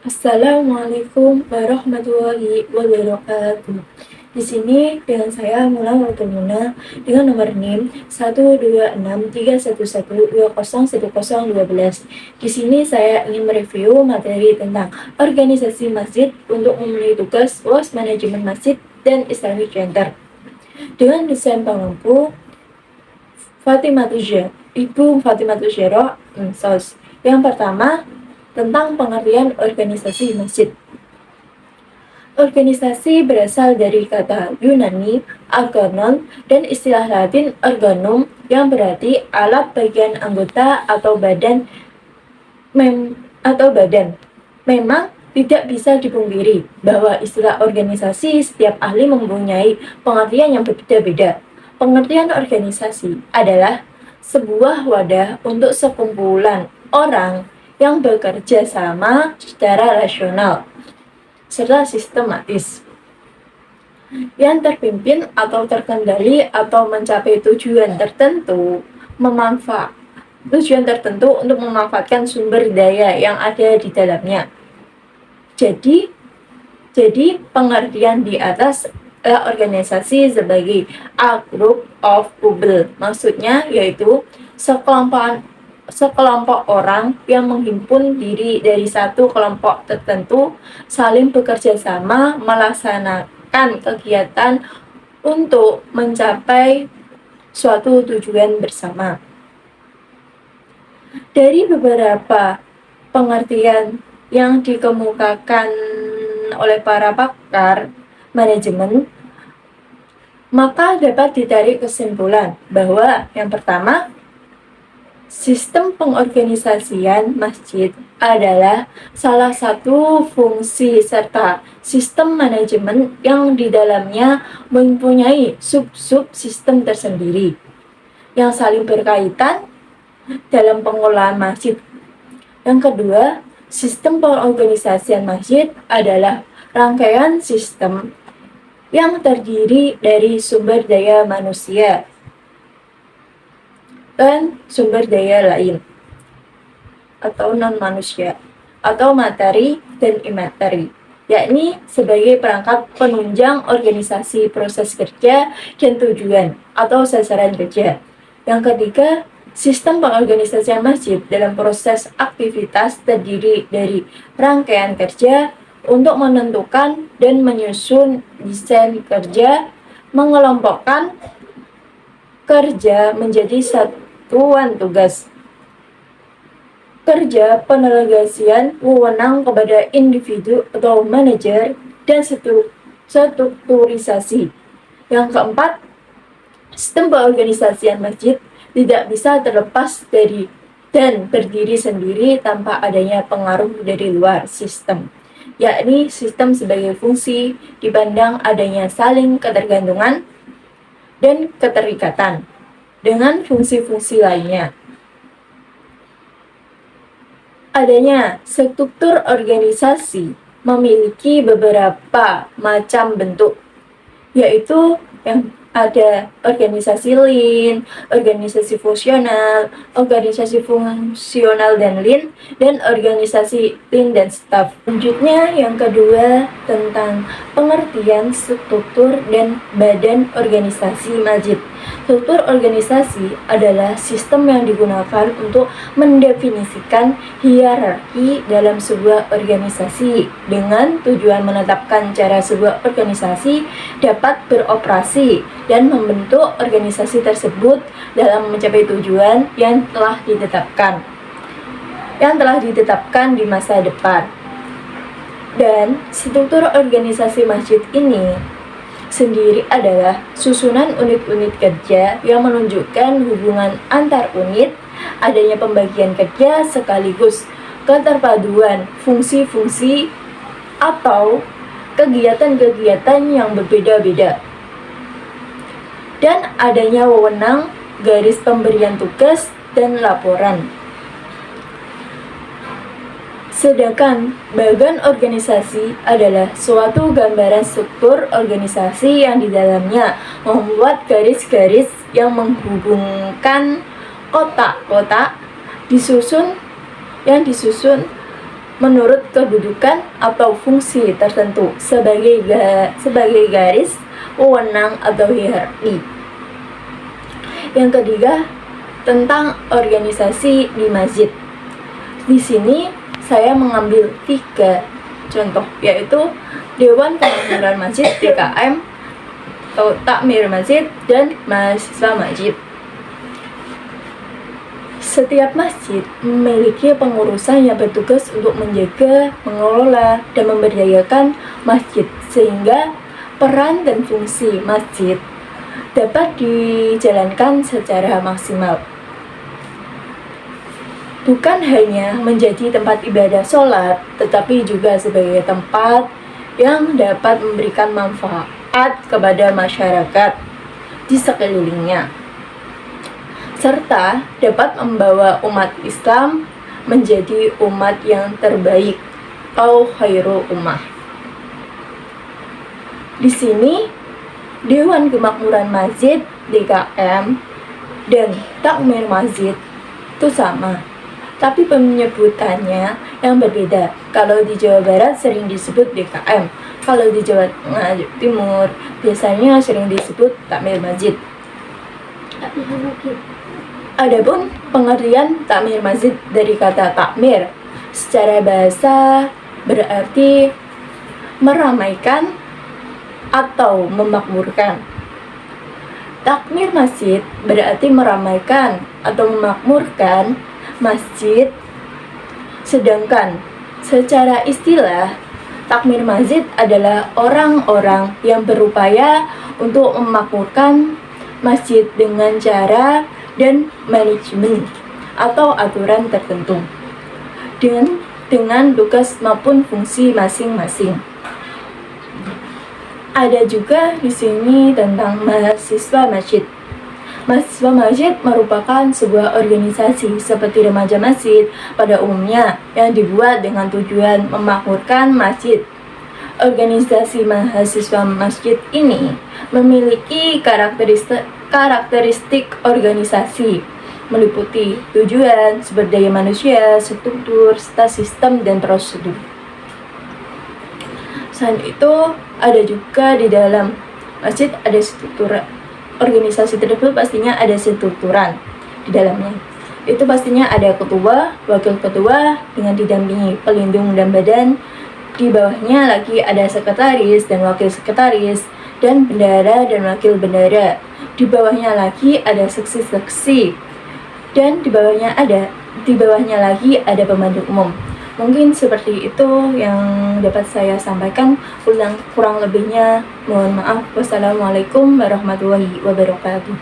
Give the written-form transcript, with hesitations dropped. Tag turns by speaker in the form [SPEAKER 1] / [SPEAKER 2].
[SPEAKER 1] Assalamualaikum warahmatullahi wabarakatuh. Di sini dengan saya Mula Muna dengan nomor NIM 1263112011012. Di sini saya ingin mereview materi tentang organisasi masjid untuk memenuhi tugas UAS manajemen masjid dan Islamic Center. Dengan desain pengampu Ibu Fatimah Tusyero Sos. Yang pertama, tentang pengertian organisasi masjid. Organisasi berasal dari kata Yunani organon dan istilah Latin organum yang berarti alat bagian anggota atau badan. Memang tidak bisa dipungkiri bahwa istilah organisasi setiap ahli mempunyai pengertian yang berbeda-beda. Pengertian organisasi adalah sebuah wadah untuk sekumpulan orang yang bekerja sama secara rasional serta sistematis, yang terpimpin atau terkendali atau mencapai tujuan tertentu untuk memanfaatkan sumber daya yang ada di dalamnya. Jadi pengertian di atas organisasi sebagai a group of people, maksudnya yaitu sekelompok orang yang menghimpun diri dari satu kelompok tertentu, saling bekerja sama melaksanakan kegiatan untuk mencapai suatu tujuan bersama. Dari beberapa pengertian yang dikemukakan oleh para pakar manajemen, maka dapat ditarik kesimpulan bahwa yang pertama, sistem pengorganisasian masjid adalah salah satu fungsi serta sistem manajemen yang di dalamnya mempunyai sub-sub sistem tersendiri yang saling berkaitan dalam pengelolaan masjid. Yang kedua, sistem pengorganisasian masjid adalah rangkaian sistem yang terdiri dari sumber daya manusia dan sumber daya lain atau non-manusia atau materi dan imateri, yakni sebagai perangkat penunjang organisasi proses kerja dan tujuan atau sasaran kerja. Yang ketiga, sistem pengorganisasian masjid dalam proses aktivitas terdiri dari rangkaian kerja untuk menentukan dan menyusun desain kerja, mengelompokkan kerja menjadi satuan tugas kerja, pendelegasian wewenang kepada individu atau manajer, dan strukturisasi. Yang keempat, sistem pengorganisasian masjid tidak bisa terlepas dari dan berdiri sendiri tanpa adanya pengaruh dari luar sistem, yakni sistem sebagai fungsi dipandang adanya saling ketergantungan dan keterikatan dengan fungsi-fungsi lainnya. Adanya struktur organisasi memiliki beberapa macam bentuk, yaitu yang ada organisasi lean, organisasi fungsional dan lean, dan organisasi lean dan staff. Selanjutnya yang kedua tentang pengertian struktur dan badan organisasi masjid. Struktur organisasi adalah sistem yang digunakan untuk mendefinisikan hierarki dalam sebuah organisasi dengan tujuan menetapkan cara sebuah organisasi dapat beroperasi dan membentuk organisasi tersebut dalam mencapai tujuan yang telah ditetapkan di masa depan. Dan struktur organisasi masjid ini sendiri adalah susunan unit-unit kerja yang menunjukkan hubungan antar unit, adanya pembagian kerja sekaligus keterpaduan fungsi-fungsi atau kegiatan-kegiatan yang berbeda-beda, dan adanya wewenang, garis pemberian tugas, dan laporan. Sedangkan bagan organisasi adalah suatu gambaran struktur organisasi yang di dalamnya membuat garis-garis yang menghubungkan kotak-kotak yang disusun menurut kedudukan atau fungsi tertentu sebagai garis wewenang atau hierarki. Yang ketiga, tentang organisasi di masjid. Di sini saya mengambil 3 contoh, yaitu Dewan Kemakmuran Masjid DKM atau Takmir Masjid dan Mahasiswa Masjid. Setiap masjid memiliki pengurusan yang bertugas untuk menjaga, mengelola, dan memberdayakan masjid sehingga peran dan fungsi masjid dapat dijalankan secara maksimal. Bukan hanya menjadi tempat ibadah sholat, tetapi juga sebagai tempat yang dapat memberikan manfaat kepada masyarakat di sekelilingnya, serta dapat membawa umat Islam menjadi umat yang terbaik atau khairul ummah. Di sini, Dewan Kemakmuran Masjid DKM dan Takmir Masjid itu sama, tapi penyebutannya yang berbeda. Kalau di Jawa Barat sering disebut DKM, kalau di Jawa Timur biasanya sering disebut Takmir Masjid. Adapun pengertian takmir masjid dari kata takmir secara bahasa berarti meramaikan atau memakmurkan. Takmir masjid berarti meramaikan atau memakmurkan masjid, sedangkan secara istilah takmir masjid adalah orang-orang yang berupaya untuk memakmurkan masjid dengan cara dan manajemen atau aturan tertentu dengan tugas maupun fungsi masing-masing. Ada juga di sini tentang mahasiswa masjid. Mahasiswa masjid merupakan sebuah organisasi seperti remaja masjid pada umumnya yang dibuat dengan tujuan memakmurkan masjid. Organisasi mahasiswa masjid ini memiliki karakteristik organisasi meliputi tujuan, sumber daya manusia, struktur, serta sistem dan prosedur. Selain itu, ada juga di dalam masjid ada struktur organisasi tersebut, pastinya ada strukturan di dalamnya. Itu pastinya ada ketua, wakil ketua dengan didampingi pelindung dan badan. Di bawahnya lagi ada sekretaris dan wakil sekretaris dan bendara dan wakil bendara. Di bawahnya lagi ada seksi-seksi dan di bawahnya lagi ada pembantu umum. Mungkin seperti itu yang dapat saya sampaikan. Kurang lebihnya mohon maaf. Wassalamualaikum warahmatullahi wabarakatuh.